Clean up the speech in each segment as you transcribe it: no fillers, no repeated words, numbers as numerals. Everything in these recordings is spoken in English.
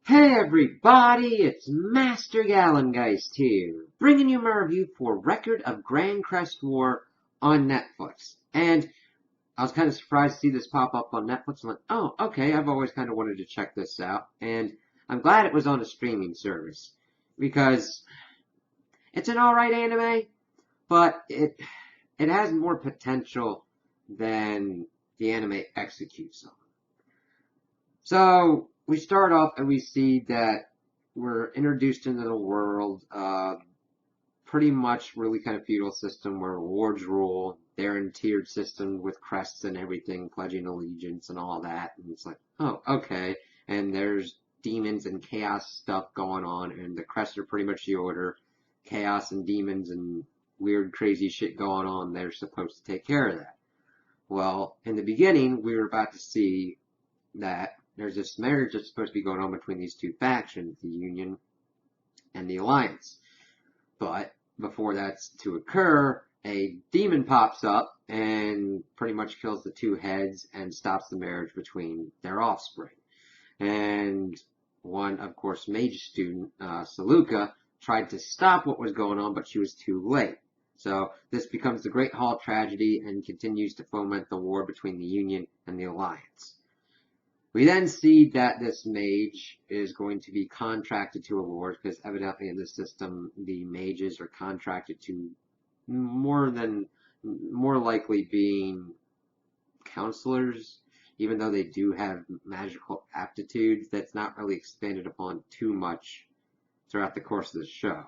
Hey everybody, it's Master Gallengeist here, bringing you my review for Record of Grancrest War on Netflix. And I was kind of surprised to see this pop up on Netflix. I'm like, oh, okay, I've always kind of wanted to check this out. And I'm glad it was on a streaming service, because it's an alright anime, but it has more potential than the anime executes on. So we start off and we see that we're introduced into the world, pretty much really kind of feudal system where wards rule. They're in tiered system with crests and everything, pledging allegiance and all that. And it's like, oh, okay. And there's demons and chaos stuff going on, and the crests are pretty much the order. Chaos and demons and weird, crazy shit going on. They're supposed to take care of that. Well, in the beginning, we were about to see that there's this marriage that's supposed to be going on between these two factions, the Union and the Alliance. But before that's to occur, a demon pops up and pretty much kills the two heads and stops the marriage between their offspring. And one, of course, mage student, Saluka, tried to stop what was going on, but she was too late. So this becomes the Great Hall tragedy and continues to foment the war between the Union and the Alliance. We then see that this mage is going to be contracted to a lord, because evidently in this system the mages are contracted to more likely being counselors, even though they do have magical aptitudes. That's not really expanded upon too much throughout the course of the show.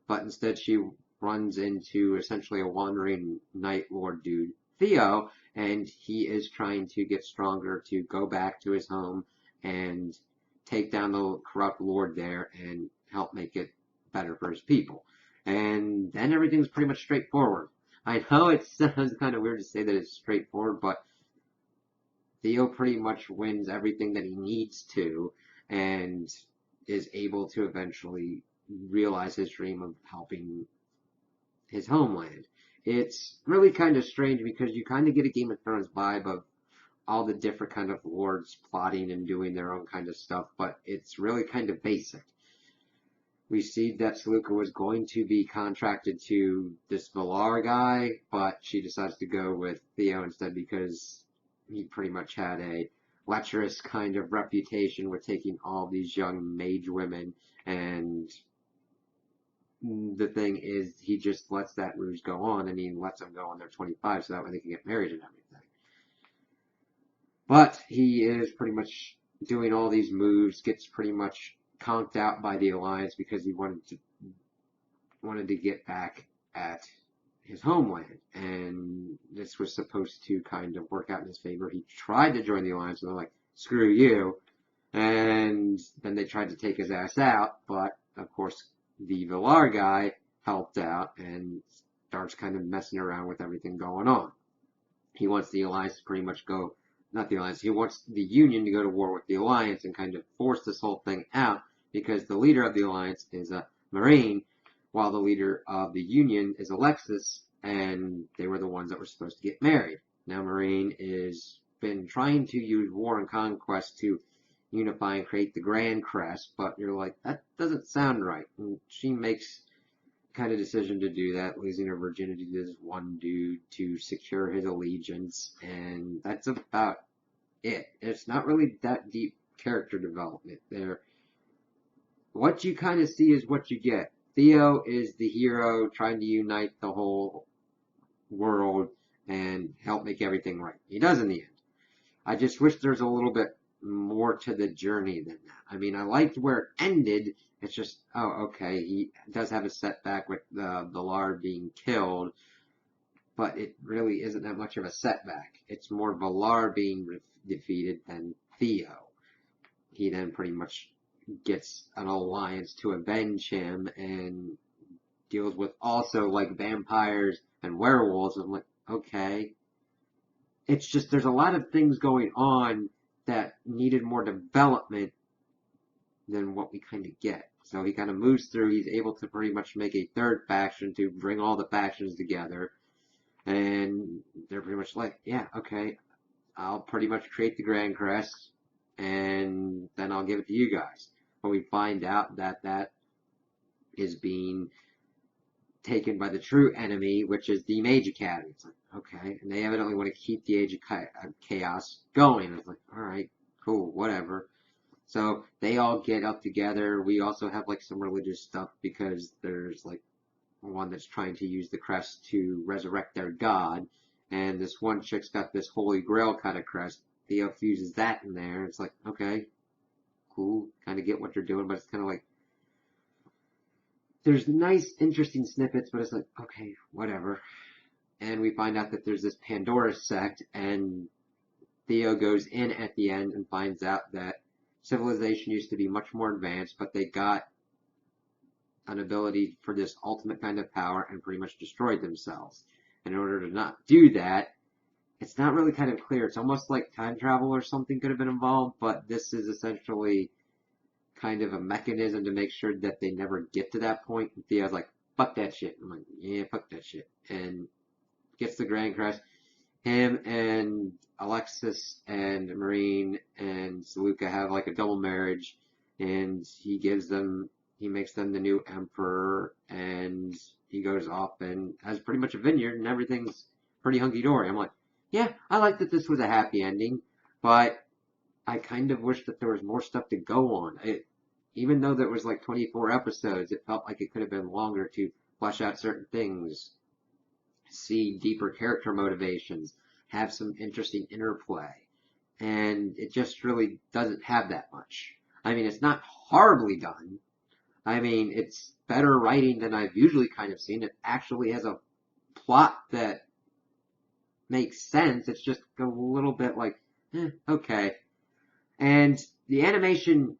But instead she runs into essentially a wandering night lord dude, Theo, and he is trying to get stronger to go back to his home and take down the corrupt lord there and help make it better for his people. And then everything's pretty much straightforward. I know it sounds kind of weird to say that it's straightforward, but Theo pretty much wins everything that he needs to and is able to eventually realize his dream of helping his homeland. It's really kind of strange because you kind of get a Game of Thrones vibe of all the different kind of lords plotting and doing their own kind of stuff, but it's really kind of basic. We see that Saluka was going to be contracted to this Valar guy, but she decides to go with Theo instead because he pretty much had a lecherous kind of reputation with taking all these young mage women, and the thing is, he just lets that ruse go on, and he lets them go when they're 25, so that way they can get married and everything. But he is pretty much doing all these moves, gets pretty much conked out by the Alliance because he wanted to get back at his homeland, and this was supposed to kind of work out in his favor. He tried to join the Alliance, and they're like, screw you, and then they tried to take his ass out, but of course the Valar guy helped out and starts kind of messing around with everything going on. He wants the Alliance to pretty much go, not the Alliance, he wants the Union to go to war with the Alliance and kind of force this whole thing out, because the leader of the Alliance is a Marine, while the leader of the Union is Alexis, and they were the ones that were supposed to get married. Now Marine is been trying to use war and conquest to unify and create the Grancrest, but you're like, that doesn't sound right. And she makes kind of decision to do that, losing her virginity to this one dude to secure his allegiance, and that's about it. It's not really that deep character development there. What you kind of see is what you get. Theo is the hero trying to unite the whole world and help make everything right. He does in the end. I just wish there's a little bit more to the journey than that. I mean, I liked where it ended. It's just, oh, okay, he does have a setback with the Valar being killed, but it really isn't that much of a setback. It's more Valar being defeated than Theo. He then pretty much gets an alliance to avenge him and deals with also like vampires and werewolves. I'm like, okay. It's just there's a lot of things going on that needed more development than what we kind of get. So he kind of moves through. He's able to pretty much make a third faction to bring all the factions together. And they're pretty much like, yeah, okay, I'll pretty much create the Grancrest, and then I'll give it to you guys. but we find out that that is being taken by the true enemy, which is the Mage Academy. It's like, okay, and they evidently want to keep the Age of Chaos going. It's like, alright, cool, whatever. So they all get up together. We also have like some religious stuff because there's like one that's trying to use the crest to resurrect their god, and this one chick's got this Holy Grail kind of crest. Theo fuses that in there. It's like, okay, cool, kind of get what they're doing, but it's kind of like, there's nice, interesting snippets, but it's like, okay, whatever. And we find out that there's this Pandora sect, and Theo goes in at the end and finds out that civilization used to be much more advanced, but they got an ability for this ultimate kind of power and pretty much destroyed themselves. And in order to not do that, it's not really kind of clear. It's almost like time travel or something could have been involved, but this is essentially kind of a mechanism to make sure that they never get to that point. And Theo's like, fuck that shit. I'm like, yeah, fuck that shit. And gets the Grancrest. Him and Alexis and Marine and Saluka have like a double marriage, and he makes them the new emperor, and he goes off and has pretty much a vineyard, and everything's pretty hunky-dory. I'm like, yeah, I like that this was a happy ending, but I kind of wish that there was more stuff to go on. Even though there was like 24 episodes, it felt like it could have been longer to flesh out certain things, see deeper character motivations, have some interesting interplay. And it just really doesn't have that much. I mean, it's not horribly done. I mean, it's better writing than I've usually kind of seen. It actually has a plot that makes sense. It's just a little bit like, okay. And the animation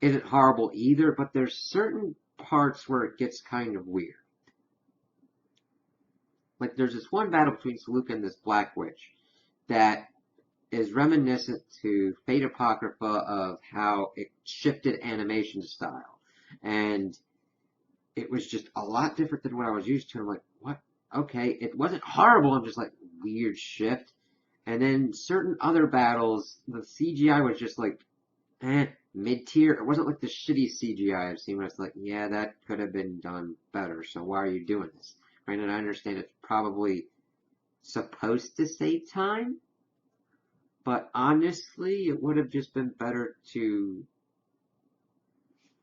isn't horrible either, but there's certain parts where it gets kind of weird. Like, there's this one battle between Saluka and this Black Witch that is reminiscent to Fate Apocrypha of how it shifted animation style. And it was just a lot different than what I was used to. I'm like, what? Okay, it wasn't horrible, I'm just like, weird shift. And then certain other battles, the CGI was just like, mid-tier. It wasn't like the shitty CGI I've seen where it's like, yeah, that could have been done better, so why are you doing this? Right, and I understand it's probably supposed to save time, but honestly, it would have just been better to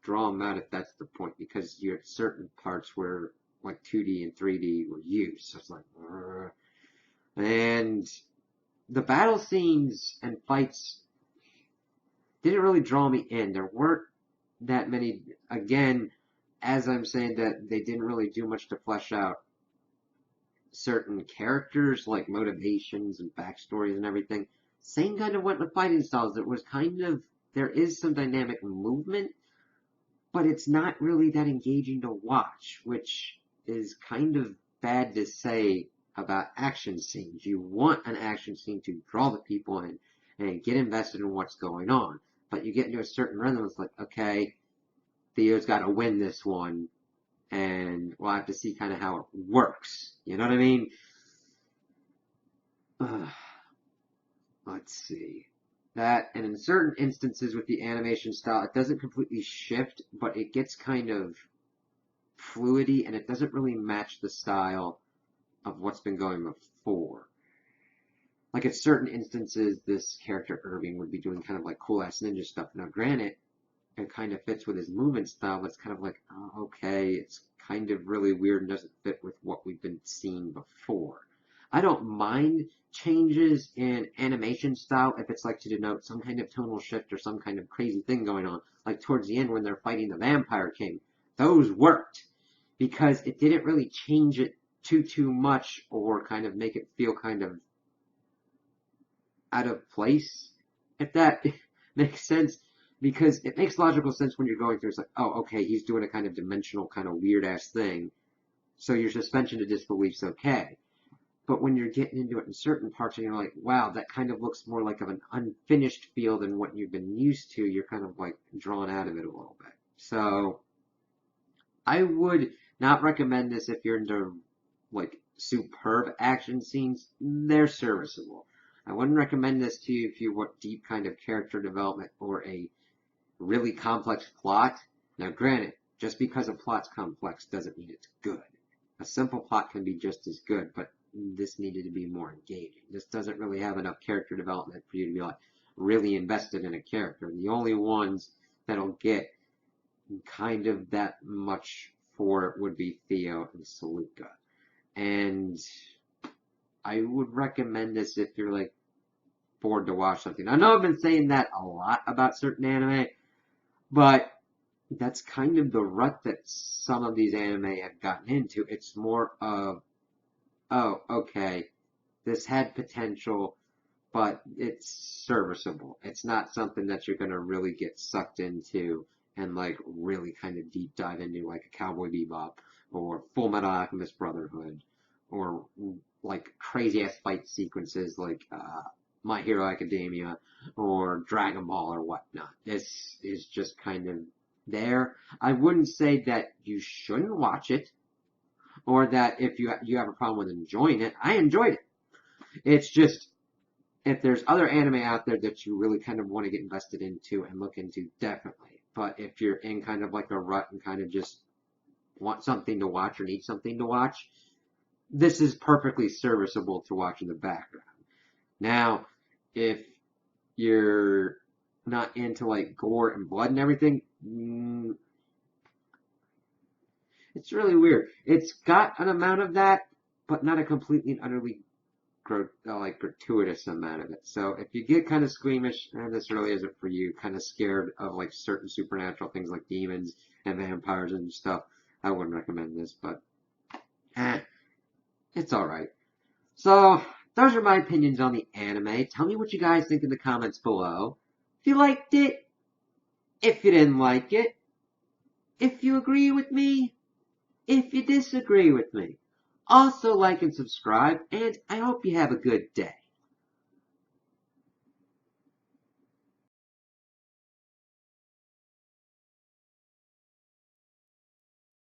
draw them out if that's the point, because you're at certain parts where like 2D and 3D were used, so it's like, and the battle scenes and fights didn't really draw me in. There weren't that many, again, as I'm saying that they didn't really do much to flesh out certain characters, like motivations and backstories and everything. Same kind of went with fighting styles. It was kind of, there is some dynamic movement, but it's not really that engaging to watch, which is kind of bad to say about action scenes. You want an action scene to draw the people in and get invested in what's going on. But you get into a certain rhythm, it's like, okay, Theo's got to win this one, and we'll have to see kind of how it works. You know what I mean? Let's see. That, and in certain instances with the animation style, it doesn't completely shift, but it gets kind of fluidy, and it doesn't really match the style of what's been going before. Like at certain instances, this character Irving would be doing kind of like cool-ass ninja stuff. Now, granted, it kind of fits with his movement style, but it's kind of like, oh, okay, it's kind of really weird and doesn't fit with what we've been seeing before. I don't mind changes in animation style if it's like to denote some kind of tonal shift or some kind of crazy thing going on. Like towards the end when they're fighting the Vampire King. Those worked because it didn't really change it too much or kind of make it feel kind of out of place, if that makes sense. Because it makes logical sense when you're going through. It's like, oh, okay, he's doing a kind of dimensional, kind of weird-ass thing. So your suspension of disbelief's okay. But when you're getting into it in certain parts and you're like, wow, that kind of looks more like of an unfinished feel than what you've been used to, you're kind of like drawn out of it a little bit. So I would not recommend this if you're into like superb action scenes. They're serviceable. I wouldn't recommend this to you if you want deep kind of character development or a really complex plot. Now granted, just because a plot's complex doesn't mean it's good. A simple plot can be just as good, but this needed to be more engaging. This doesn't really have enough character development for you to be like really invested in a character. The only ones that'll get kind of that much for it would be Theo and Saluka. And I would recommend this if you're like bored to watch something. I know I've been saying that a lot about certain anime, but that's kind of the rut that some of these anime have gotten into. It's more of, oh, okay, this had potential, but it's serviceable. It's not something that you're going to really get sucked into and like really kind of deep dive into, like a Cowboy Bebop or Full Metal Alchemist Brotherhood, or like crazy ass fight sequences like My Hero Academia or Dragon Ball or whatnot. This is just kind of there. I wouldn't say that you shouldn't watch it, or that if you have a problem with enjoying it. I enjoyed it. It's just, if there's other anime out there that you really kind of want to get invested into and look into, definitely. But if you're in kind of like a rut and kind of just want something to watch or need something to watch, this is perfectly serviceable to watch in the background. Now, if you're not into like gore and blood and everything, it's really weird. It's got an amount of that, but not a completely and utterly gratuitous amount of it. So if you get kind of squeamish, and this really isn't for you, kind of scared of like certain supernatural things like demons and vampires and stuff, I wouldn't recommend this, but it's alright. So those are my opinions on the anime. Tell me what you guys think in the comments below. If you liked it, if you didn't like it, if you agree with me, if you disagree with me. Also like and subscribe, and I hope you have a good day.